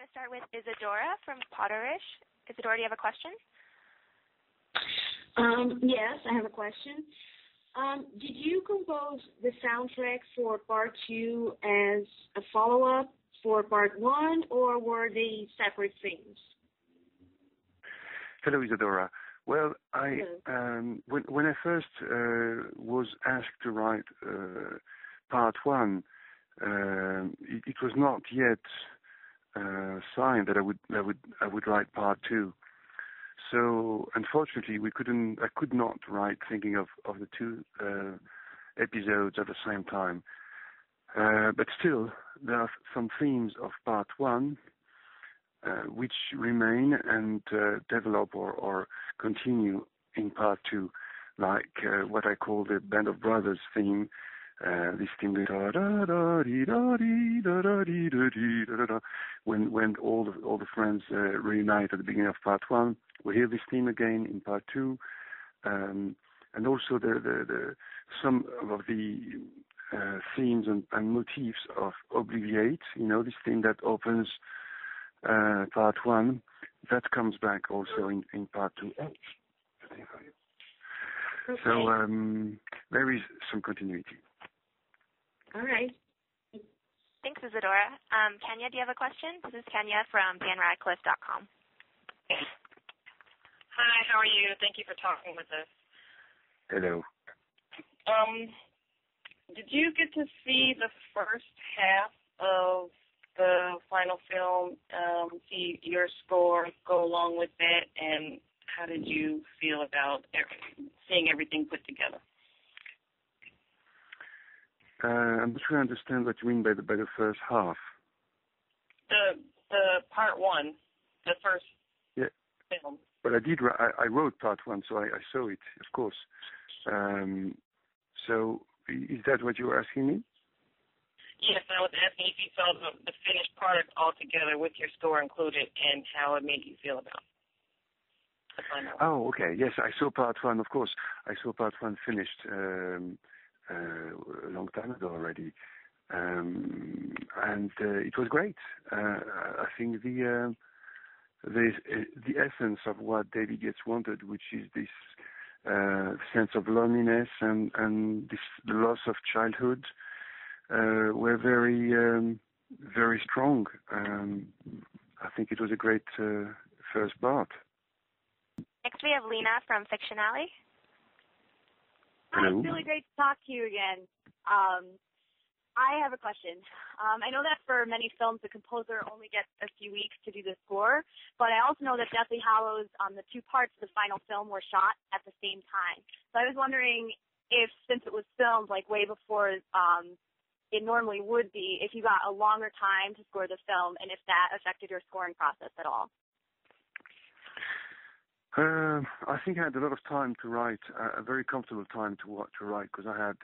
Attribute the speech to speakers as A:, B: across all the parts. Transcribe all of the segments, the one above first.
A: going to start with Isadora from Potterish. Isadora, do you have a question?
B: Yes, I have a question. Did you compose the soundtrack for Part 2 as a follow-up for Part 1, or were they separate things?
C: Hello, Isadora. Well, when I first was asked to write Part 1, it was not yet signed that I would write Part 2. So unfortunately, I could not write thinking of the two episodes at the same time. But still, there are some themes of Part 1 which remain and develop or continue in Part 2, like what I call the Band of Brothers theme. This theme, when all the friends reunite at the beginning of Part 1, we hear this theme again in Part 2, and also the some of the themes and motifs of Obliviate. This theme that opens Part 1, that comes back also in Part 2. Okay. So there is some continuity.
B: All right.
A: Thanks, Isadora. Kenya, do you have a question? This is Kenya from danradcliffe.com.
D: Hi, how are you? Thank you for talking with us.
C: Hello.
D: Did you get to see the first half of the final film, see your score go along with that, and how did you feel about seeing everything put together?
C: I'm not sure I understand what you mean by the first half.
D: The Part 1, the first film.
C: But I wrote Part 1, so I saw it, of course. So is that what you were asking me?
D: Yes, I was asking if you saw the finished product altogether with your score included and how it made you feel about the final.
C: Oh, okay. Yes, I saw Part 1, of course. I saw Part 1 finished a long time ago already. And it was great. I think the essence of what David Yates wanted, which is this sense of loneliness and this loss of childhood, were very strong. I think it was a great first part.
A: Next, we have Lena from Fiction Alley.
E: Hi, it's really great to talk to you again. I have a question. I know that for many films, the composer only gets a few weeks to do the score, but I also know that Deathly Hallows, the two parts of the final film were shot at the same time. So I was wondering if, since it was filmed like way before it normally would be, if you got a longer time to score the film and if that affected your scoring process at all.
C: I think I had a lot of time to write, a very comfortable time to write, because I had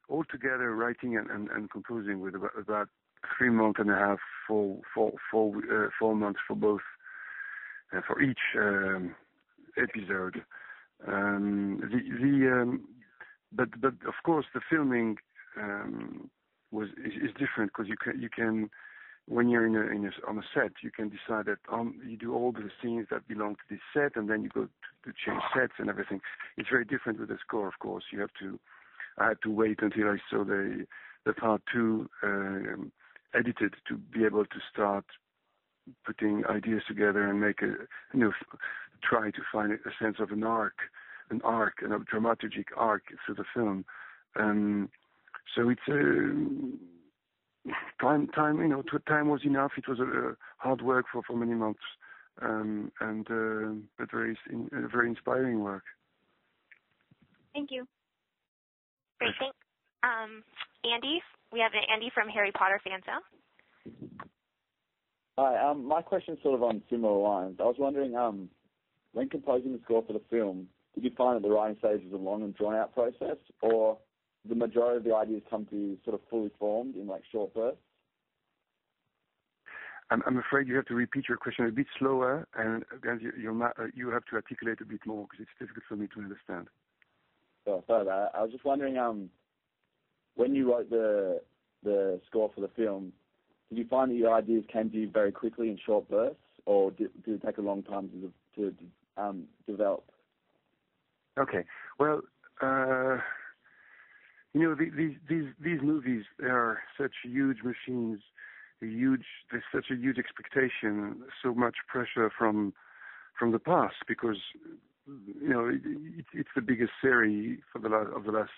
C: altogether writing and composing with about 3 months and a half, 4 months for both, for each episode. But of course the filming is different, because you can when you're on a set, you can decide that you do all the scenes that belong to this set, and then you go to change sets and everything. It's very different with the score, of course. I had to wait until I saw the Part 2 edited to be able to start putting ideas together and make try to find a sense of a dramaturgic arc through the film. So it's time was enough. It was a hard work for many months, but very inspiring work.
E: Thank you.
A: Great, thanks. Andy, we have Andy from Harry Potter Fan Zone.
F: Hi, my question's sort of on similar lines. I was wondering, when composing the score for the film, did you find that the writing stage was a long and drawn-out process, or the majority of the ideas come to you sort of fully formed in like short bursts?
C: I'm afraid you have to repeat your question a bit slower, and you have to articulate a bit more, because it's difficult for me to understand.
F: So sorry about that. I was just wondering, when you wrote the score for the film, did you find that your ideas came to you very quickly in short bursts, or did it take a long time to develop?
C: Okay. Well, these movies, they are such huge machines, there's such a huge expectation, so much pressure from the past, because it's the biggest series of the last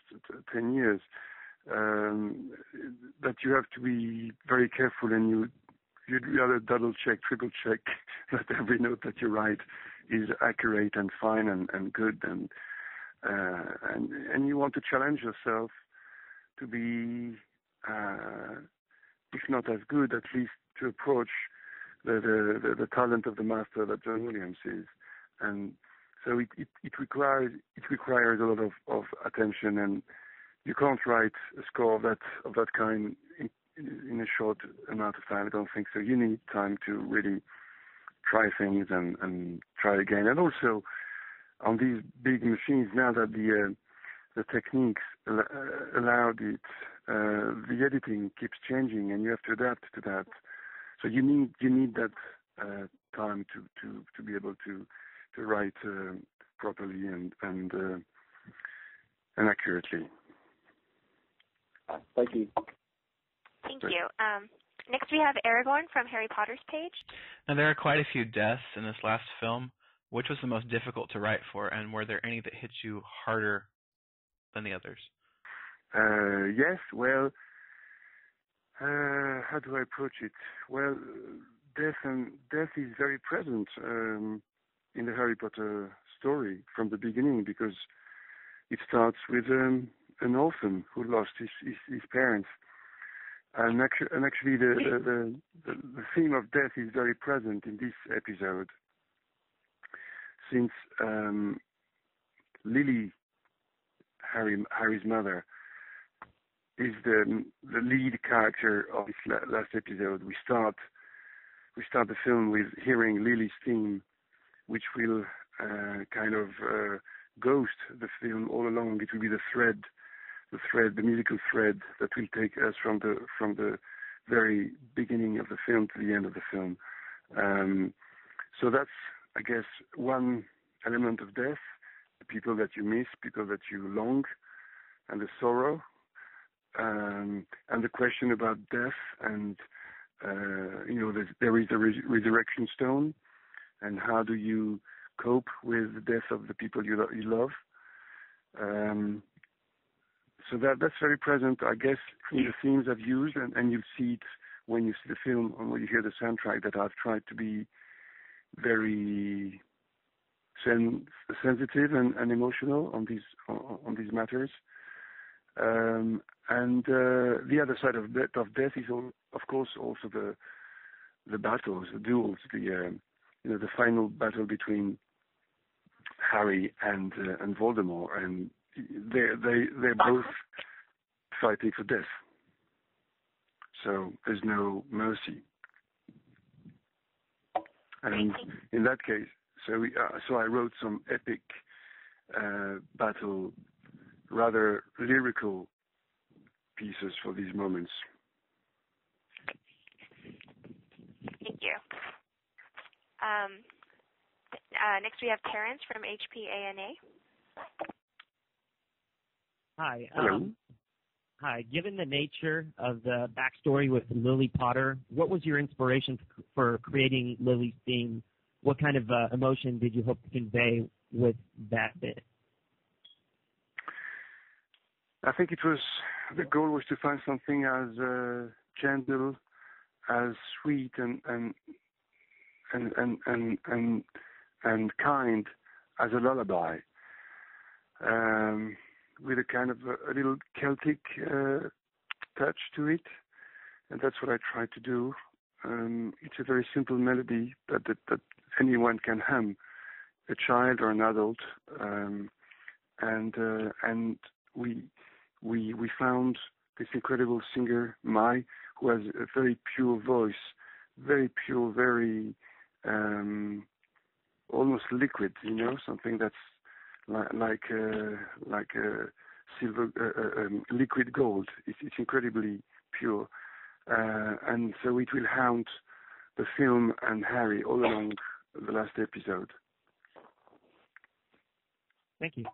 C: 10 years, that you have to be very careful, and you'd rather double check, triple check that every note that you write is accurate and fine and good, and you want to challenge yourself to be, if not as good, at least to approach the talent of the master that John Williams is, and so it requires a lot of attention, and you can't write a score of that kind in a short amount of time. I don't think so. You need time to really try things and try again, and also on these big machines, now that the techniques allowed it, the editing keeps changing, and you have to adapt to that. So you need that time to be able to write properly and accurately.
F: Thank you.
A: Thank you. Next we have Aragorn from Harry Potter's page.
G: Now, there are quite a few deaths in this last film. Which was the most difficult to write for, and were there any that hit you harder than the others?
C: Yes, well, how do I approach it? Well, death is very present in the Harry Potter story from the beginning, because it starts with an orphan who lost his parents. And actually the theme of death is very present in this episode, since Lily, Harry's mother, is the lead character of this last episode. We start the film with hearing Lily's theme, which will kind of ghost the film all along. It will be the musical thread that will take us from the very beginning of the film to the end of the film. So that's, I guess, one element of death: the people that you miss, people that you long, and the sorrow, and the question about death, and there is a resurrection stone, and how do you cope with the death of the people you love? So that's very present, I guess, in the themes I've used, and you'll see it when you see the film and when you hear the soundtrack, that I've tried to be very sensitive and emotional on these matters. And the other side of death is, of course, also the battles, the duels, the final battle between Harry and Voldemort, and they're both fighting for death. So there's no mercy. And in that case, so I wrote some epic battle, rather lyrical pieces for these moments.
A: Thank you. Next we have Terrence from HPANA.
H: Hi.
C: Hello.
H: Hi. Given the nature of the backstory with Lily Potter, what was your inspiration for creating Lily's theme? What kind of emotion did you hope to convey with that bit?
C: I think the goal was to find something as gentle, as sweet, and kind as a lullaby, with a kind of a little Celtic touch to it, and that's what I tried to do. It's a very simple melody that anyone can hum, a child or an adult, and we found this incredible singer, Mai, who has a very pure voice, very pure, very almost liquid, something that's like a silver, liquid gold. It's incredibly pure, and so it will haunt the film and Harry all along the last episode.
H: Thank you.